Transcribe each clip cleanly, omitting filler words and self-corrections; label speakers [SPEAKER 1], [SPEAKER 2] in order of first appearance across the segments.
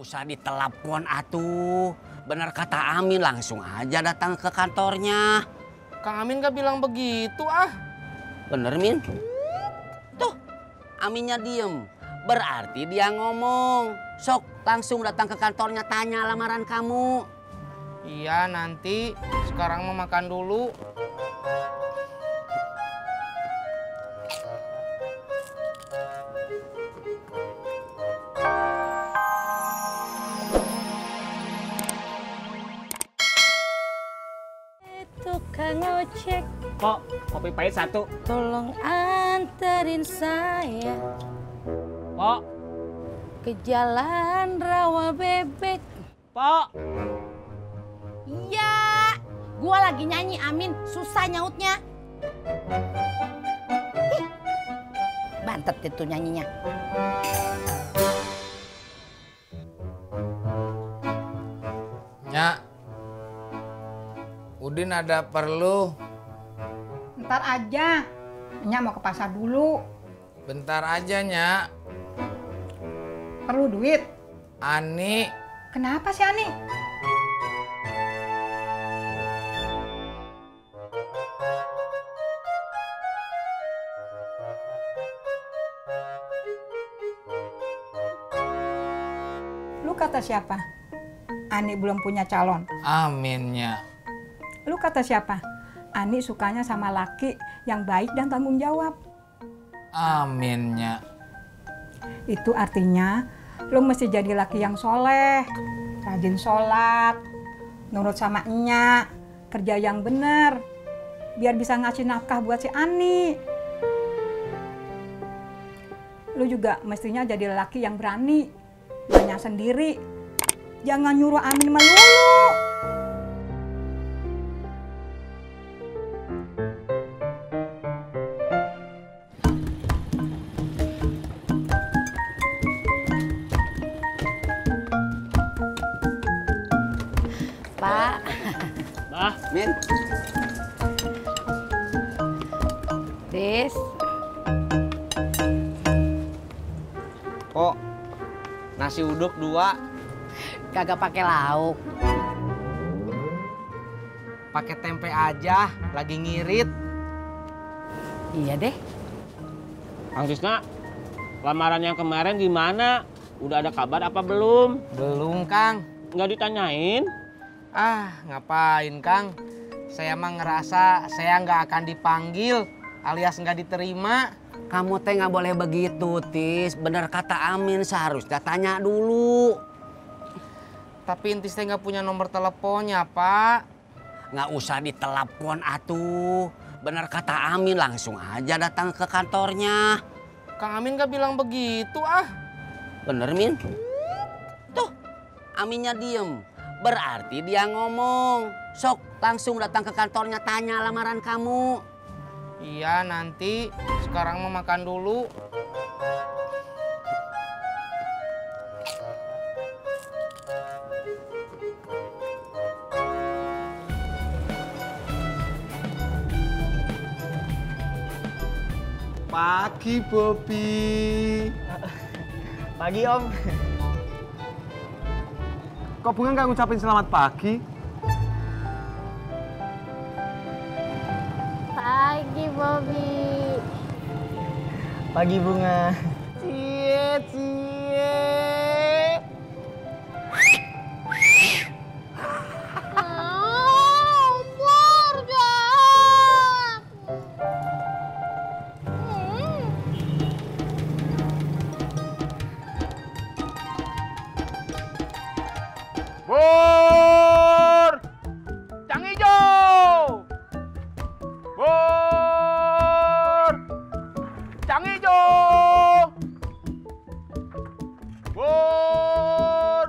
[SPEAKER 1] usah ditelepon atuh. Bener kata Amin, langsung aja datang ke kantornya.
[SPEAKER 2] Kang Amin gak bilang begitu ah.
[SPEAKER 1] Bener, Min? Tuh, Aminnya diem. Berarti dia ngomong. Sok, langsung datang ke kantornya, tanya lamaran kamu.
[SPEAKER 2] Iya, nanti. Sekarang mau makan dulu.
[SPEAKER 3] Tukang ojek,
[SPEAKER 4] Kok kopi pahit satu?
[SPEAKER 3] tolong anterin saya
[SPEAKER 4] Pok,
[SPEAKER 3] ke jalan rawa bebek.
[SPEAKER 4] Pok.
[SPEAKER 3] Iya, gua lagi nyanyi Amin, susah nyautnya. Ih, bantet itu nyanyinya.
[SPEAKER 2] Nyak, Udin ada perlu.
[SPEAKER 5] Ntar aja, Nya mau ke pasar dulu.
[SPEAKER 2] Bentar aja, Nyak.
[SPEAKER 5] Perlu duit.
[SPEAKER 2] Ani,
[SPEAKER 5] Kenapa sih Ani? Lu kata siapa? Ani belum punya calon.
[SPEAKER 2] Amin, Nyak.
[SPEAKER 5] Lu kata siapa? Ani sukanya sama laki yang baik dan tanggung jawab.
[SPEAKER 2] Amin, Nyak.
[SPEAKER 5] Itu artinya lu mesti jadi laki yang soleh, rajin sholat, nurut sama enyak, kerja yang bener, biar bisa ngasih nafkah buat si Ani. Lu juga mestinya jadi laki yang berani, banyak sendiri. Jangan nyuruh Amin melulu.
[SPEAKER 3] Pak,
[SPEAKER 4] Bah,
[SPEAKER 1] Min,
[SPEAKER 3] Tis,
[SPEAKER 2] Kok nasi uduk 2
[SPEAKER 3] kagak pakai lauk.
[SPEAKER 2] pakai tempe aja, lagi ngirit.
[SPEAKER 3] Iya deh.
[SPEAKER 4] Kang Tisna, lamaran yang kemarin gimana? Udah ada kabar apa belum?
[SPEAKER 2] Belum, Kang.
[SPEAKER 4] Nggak ditanyain?
[SPEAKER 2] Ah, ngapain, Kang? Saya mah ngerasa saya nggak akan dipanggil alias nggak diterima.
[SPEAKER 1] kamu teh nggak boleh begitu, Tis. Bener kata Amin, seharusnya tanya dulu.
[SPEAKER 2] Tapi Intis teh nggak punya nomor teleponnya, Pak.
[SPEAKER 1] Nggak usah ditelepon atuh. Bener kata Amin, langsung aja datang ke kantornya.
[SPEAKER 2] Kang Amin nggak bilang begitu ah.
[SPEAKER 1] Bener, Min? Tuh, Aminnya diem. Berarti dia ngomong. Sok, langsung datang ke kantornya, tanya lamaran kamu.
[SPEAKER 2] Iya, nanti. Sekarang mau makan dulu.
[SPEAKER 6] Pagi, Bobi.
[SPEAKER 4] Pagi, Om.
[SPEAKER 6] Kok Bunga nggak ngucapin selamat pagi?
[SPEAKER 3] Pagi, Bobby.
[SPEAKER 4] Pagi, Bunga.
[SPEAKER 2] Cie, cie.
[SPEAKER 3] Umur jahat.
[SPEAKER 6] Bur! Cang hijau! Bur! Cang hijau! Bur!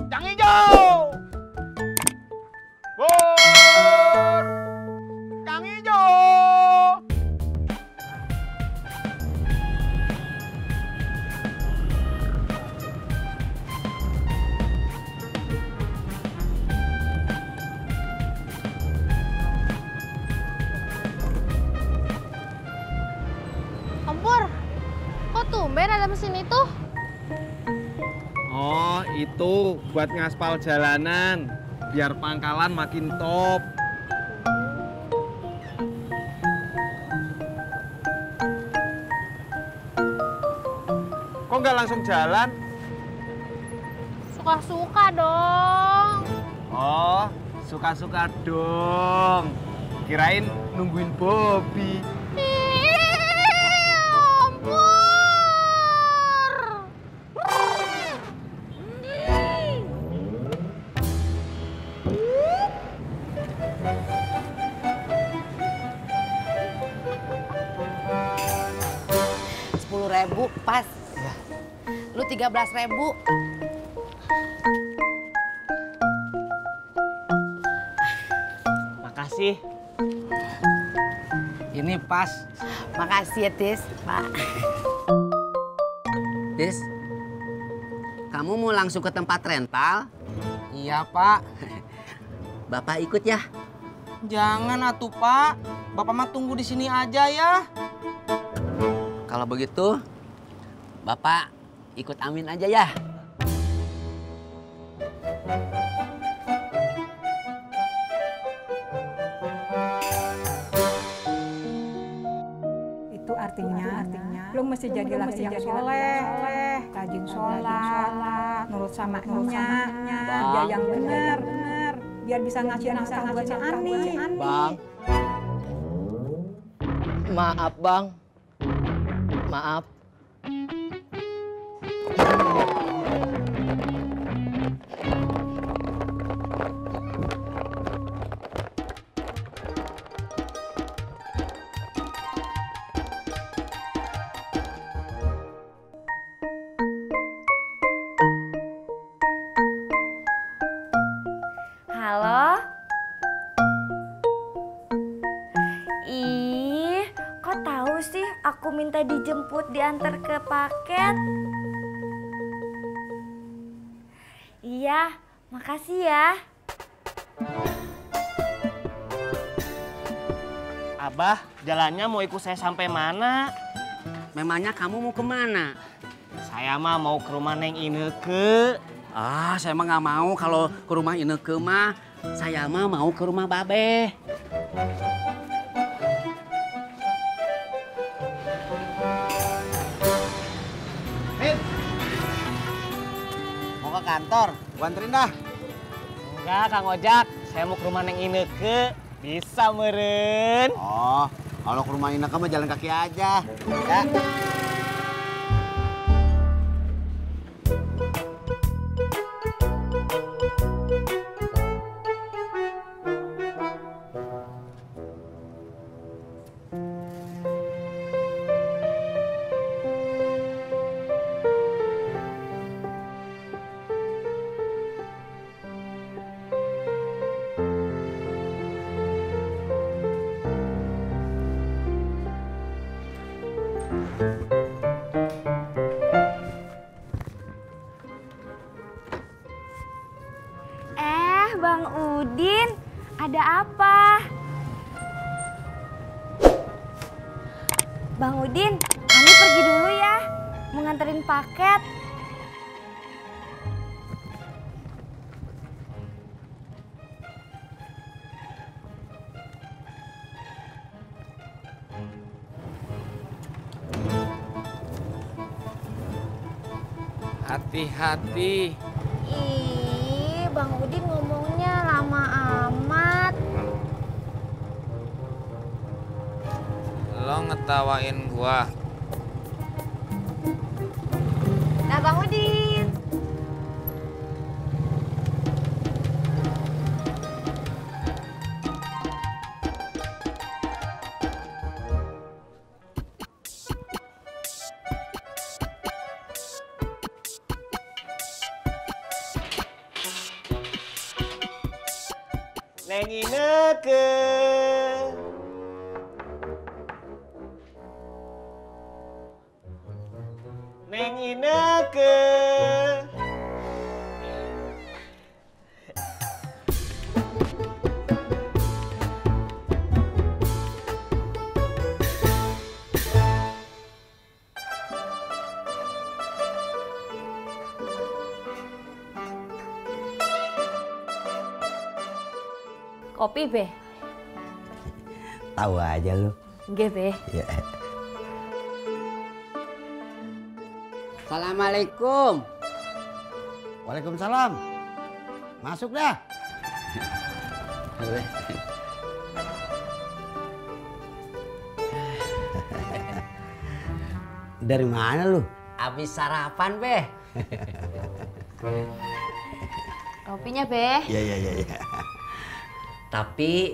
[SPEAKER 6] Cang hijau! Bur! Cang hijau!
[SPEAKER 7] Ampur, kok tumben ada mesin itu?
[SPEAKER 2] Oh, itu buat ngaspal jalanan, biar pangkalan makin top. Kok nggak langsung jalan?
[SPEAKER 3] Suka-suka dong.
[SPEAKER 2] Oh, suka-suka dong. Kirain nungguin Bobby.
[SPEAKER 3] Ribu pas. Lu 13.000.
[SPEAKER 4] Makasih.
[SPEAKER 2] Ini pas.
[SPEAKER 3] Makasih ya, Tis, Pak.
[SPEAKER 1] Tis, kamu mau langsung ke tempat rental?
[SPEAKER 2] Iya, Pak.
[SPEAKER 1] Bapak ikut ya?
[SPEAKER 2] Jangan atuh, Pak. Bapak mah tunggu di sini aja ya.
[SPEAKER 1] Kalau begitu, Bapak ikut Amin aja ya.
[SPEAKER 5] Itu artinya lu mesti jadi laki yang soleh, rajin sholat, nurut sama emaknya, kerja yang bener, biar bisa ngasih nafkah buat si Ani.
[SPEAKER 7] Bang, maaf bang, maaf.
[SPEAKER 8] Halo? Ih, kok tahu sih aku minta dijemput diantar ke paket? Iya, makasih ya.
[SPEAKER 4] Abah, jalannya mau ikut saya sampai mana?
[SPEAKER 1] Memangnya kamu mau kemana?
[SPEAKER 4] Saya mah mau ke rumah Neng Ineke.
[SPEAKER 1] Ah, saya mah nggak mau kalau ke rumah Ineke mah. Saya mah mau ke rumah Babe.
[SPEAKER 2] Mau ke kantor, gua anterin dah.
[SPEAKER 4] Enggak, Kang Ojak. Saya mau ke rumah Neng Ineke. Bisa meren.
[SPEAKER 2] Oh, kalau ke rumah Ineke mah jalan kaki aja. Ya.
[SPEAKER 8] Bang Udin, ada apa? Bang Udin, Ani pergi dulu ya, mau nganterin paket.
[SPEAKER 2] Hati-hati.
[SPEAKER 8] Ih, Bang Udin ngomongnya lama amat.
[SPEAKER 9] Lo ngetawain gua.
[SPEAKER 8] Nah, Bang Udin.
[SPEAKER 4] Neng Ineke. Neng Ineke.
[SPEAKER 8] Kopi, Be.
[SPEAKER 1] Tahu aja lu.
[SPEAKER 8] Nggih, Be.
[SPEAKER 1] Ya. Assalamualaikum.
[SPEAKER 10] Waalaikumsalam. Masuk dah.
[SPEAKER 1] Dari mana lu? Habis sarapan, Be.
[SPEAKER 8] Kopinya, Be.
[SPEAKER 10] Iya.
[SPEAKER 1] Tapi